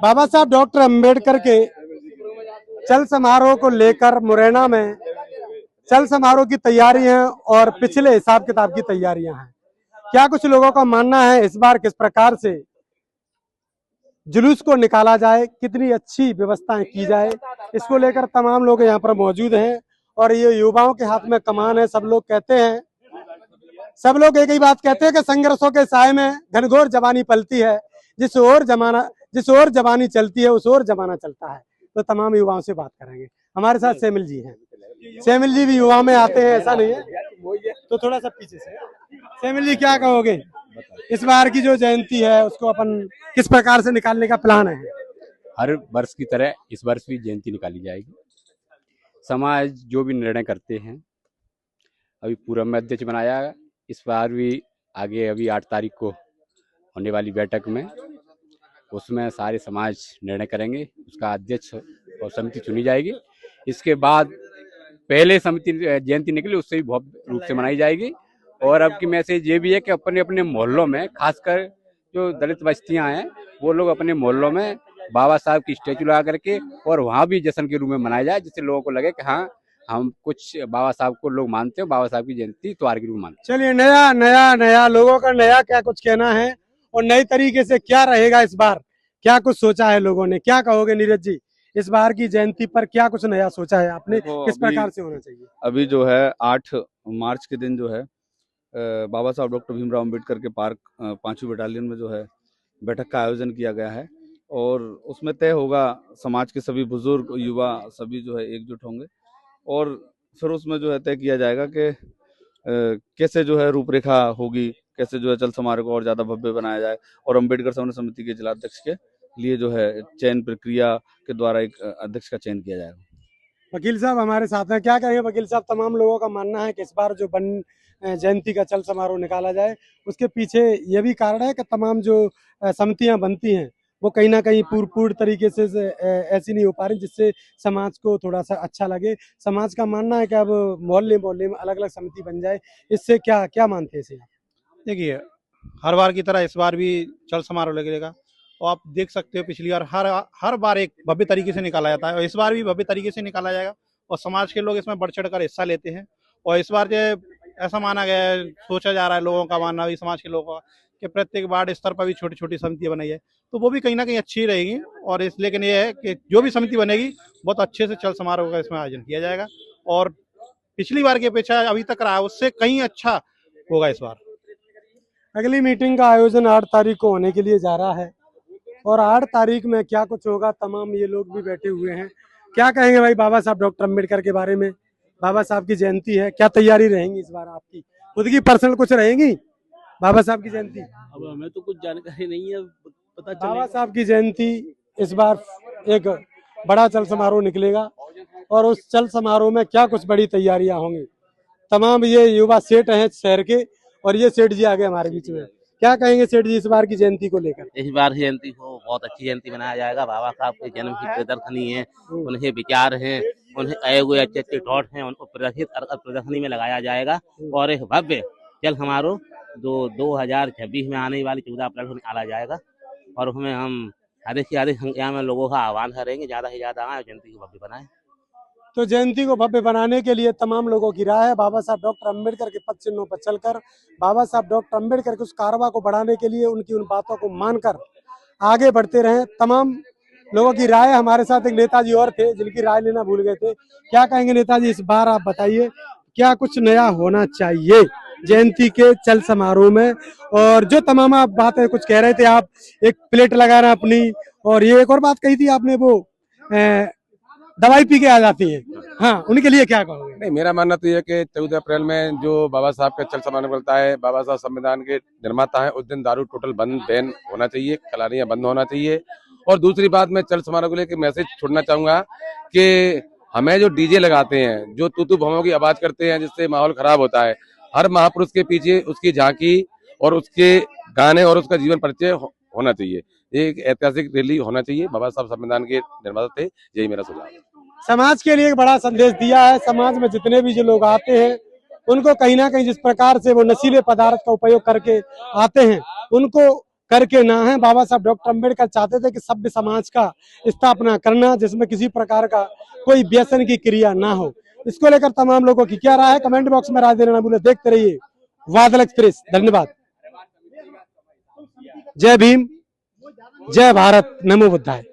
बाबा साहब डॉक्टर अंबेडकर के चल समारोह को लेकर मुरैना में चल समारोह की तैयारियां और पिछले हिसाब किताब की तैयारियां हैं। क्या कुछ लोगों का मानना है इस बार किस प्रकार से जुलूस को निकाला जाए, कितनी अच्छी व्यवस्थाएं की जाए, इसको लेकर तमाम लोग यहाँ पर मौजूद हैं। और ये युवाओं के हाथ में कमान है। सब लोग कहते हैं, सब लोग एक ही बात कहते हैं कि संघर्षों के साए में घनघोर जवानी पलती है, जिस ओर जवानी चलती है उस ओर जमाना चलता है। तो तमाम युवाओं से बात करेंगे। हमारे साथ सैमिल जी हैं। सैमिल जी भी युवाओं में आते हैं, ऐसा नहीं है, तो थोड़ा सा पीछे से। सैमिल जी, क्या कहोगे इस बार की जो जयंती है उसको अपन किस प्रकार से निकालने का प्लान है? हर वर्ष की तरह इस वर्ष भी जयंती निकाली जाएगी। समाज जो भी निर्णय करते हैं, अभी पूर्व में अध्यक्ष बनाया, इस बार भी आगे अभी 8 तारीख को होने वाली बैठक में उसमें सारे समाज निर्णय करेंगे, उसका अध्यक्ष और समिति चुनी जाएगी। इसके बाद पहले समिति जयंती निकली उससे भी भव्य रूप से मनाई जाएगी। और अब की मैसेज ये भी है कि अपने अपने मोहल्लों में, खासकर जो दलित बस्तियां हैं, वो लोग अपने मोहल्लों में बाबा साहब की स्टैचू लगा करके और वहाँ भी जश्न के रूप में मनाया जाए, जिससे लोगों को लगे कि हाँ, हम कुछ बाबा साहब को लोग मानते हैं, बाबा साहब की जयंती त्योहार के रूप में मानते हैं। चलिए, नया लोगों का नया क्या कुछ कहना है और नए तरीके से क्या रहेगा इस बार, क्या कुछ सोचा है लोगों ने? क्या कहोगे नीरज जी, इस बार की जयंती पर क्या कुछ नया सोचा है आपने, किस प्रकार से होना चाहिए? अभी जो है 8 मार्च के दिन जो है बाबा साहब डॉक्टर भीमराव अम्बेडकर के पार्क 5वीं बटालियन में जो है बैठक का आयोजन किया गया है। और उसमें तय होगा, समाज के सभी बुजुर्ग, युवा सभी जो है एकजुट होंगे और फिर उसमें जो है तय किया जाएगा कि कैसे जो है रूपरेखा होगी, कैसे जो है चल समारोह को और ज़्यादा भव्य बनाया जाए। और अम्बेडकर समन्वय समिति के जिलाध्यक्ष के लिए जो है चयन प्रक्रिया के द्वारा एक अध्यक्ष का चयन किया जाएगा। वकील साहब हमारे साथ हैं, क्या कहेंगे वकील साहब? तमाम लोगों का मानना है कि इस बार जो जयंती का चल समारोह निकाला जाए, उसके पीछे ये भी कारण है कि तमाम जो समितियां बनती हैं वो कहीं ना कहीं पूर्ण तरीके से ऐसी नहीं हो पा रही जिससे समाज को थोड़ा सा अच्छा लगे। समाज का मानना है कि अब मोहल्ले मोहल्ले में अलग अलग समिति बन जाए, इससे क्या क्या मानते हैं इसे? देखिए, हर बार की तरह इस बार भी चल समारोह लगेगा और आप देख सकते हो पिछली बार हर बार एक भव्य तरीके से निकाला जाता है और इस बार भी भव्य तरीके से निकाला जाएगा और समाज के लोग इसमें बढ़ चढ़ कर हिस्सा लेते हैं। और इस बार जो ऐसा माना गया है, सोचा जा रहा है, लोगों का मानना भी, समाज के लोगों का, कि प्रत्येक वार्ड स्तर पर भी छोटी छोटी समितियां बनाई है, तो वो भी कहीं ना कहीं अच्छी रहेगी। और लेकिन ये है कि जो भी समिति बनेगी बहुत अच्छे से चल समारोह का इसमें आयोजन किया जाएगा और पिछली बार की अपेक्षा अभी तक रहा उससे कहीं अच्छा होगा इस बार। अगली मीटिंग का आयोजन 8 तारीख को होने के लिए जा रहा है और 8 तारीख में क्या कुछ होगा, तमाम ये लोग भी बैठे हुए हैं। क्या कहेंगे भाई बाबा साहब डॉक्टर अम्बेडकर के बारे में? बाबा साहब की जयंती है, क्या तैयारी रहेंगी इस बार आपकी? खुद की पर्सनल कुछ रहेंगी बाबा साहब की जयंती? अब हमें तो कुछ जानकारी नहीं है, पता चलेगा। बाबा साहब की जयंती इस बार एक बड़ा चल समारोह निकलेगा और उस चल समारोह में क्या कुछ बड़ी तैयारियां होंगी। तमाम ये युवा सेठ हैं शहर के और ये सेठ जी आ गए हमारे बीच में। क्या कहेंगे सेठ जी इस बार की जयंती को लेकर? इस बार जयंती को बहुत अच्छी जयंती मनाया जाएगा। बाबा साहब के जन्म की प्रदर्शनी है, उन्हें विचार हैं, उन्हें आए हुए अच्छे अच्छे थॉट हैं, उनको प्रदर्शनी में लगाया जाएगा और एक भव्य चल समारोह 2026 में आने वाली 14 अप्रैल को निकाला जाएगा। और उसमें हम अधिक से अधिक संख्या में लोगों का आह्वान करेंगे, ज्यादा से ज्यादा आए, जयंती को भव्य बनाए। तो जयंती को भव्य बनाने के लिए तमाम लोगों की राय है बाबा साहब डॉक्टर अम्बेडकर के पद चिन्हों पर चलकर, बाबा साहब डॉक्टर अम्बेडकर के उस कारवा को बढ़ाने के लिए उनकी उन बातों को मानकर आगे बढ़ते रहे। तमाम लोगों की राय। हमारे साथ एक नेताजी और थे जिनकी राय लेना भूल गए थे। क्या कहेंगे नेताजी इस बार? आप बताइए, क्या कुछ नया होना चाहिए जयंती के चल समारोह में? और जो तमाम आप बातें कुछ कह रहे थे, आप एक प्लेट लगाना अपनी, और ये एक और बात कही थी आपने, वो दवाई पी के आ जाती है, हाँ, उनके लिए क्या कहोगे? नहीं, मेरा मानना तो ये है कि 14 अप्रैल में जो बाबा साहब का चल समारोह निकलता है, बाबा साहब संविधान के निर्माता है, उस दिन दारू टोटल बंद, बैन होना चाहिए, कलानियां बंद होना चाहिए। और दूसरी बात, मैं चल समारोह को लेकर मैसेज छोड़ना चाहूंगा कि हमें जो डीजे लगाते हैं, जो तूतू भवों की आवाज करते हैं, जिससे माहौल खराब होता है, हर महापुरुष के पीछे उसकी झांकी और उसके गाने और उसका जीवन परिचय होना चाहिए। एक ऐतिहासिक रैली होना चाहिए। बाबा साहब संविधान के निर्माता थे, यही मेरा सुझाव है। समाज के लिए एक बड़ा संदेश दिया है। समाज में जितने भी जो लोग आते हैं उनको कहीं ना कहीं जिस प्रकार से वो नशीले पदार्थ का उपयोग करके आते हैं, उनको करके ना है। बाबा साहब डॉक्टर अम्बेडकर चाहते थे कि सभ्य समाज का स्थापना करना, जिसमें किसी प्रकार का कोई व्यसन की क्रिया ना हो। इसको लेकर तमाम लोगों की क्या राय है, कमेंट बॉक्स में राय देना ना भूले। देखते रहिए बादल एक्सप्रेस। धन्यवाद। जय भीम, जय भारत, नमो बुद्धाय।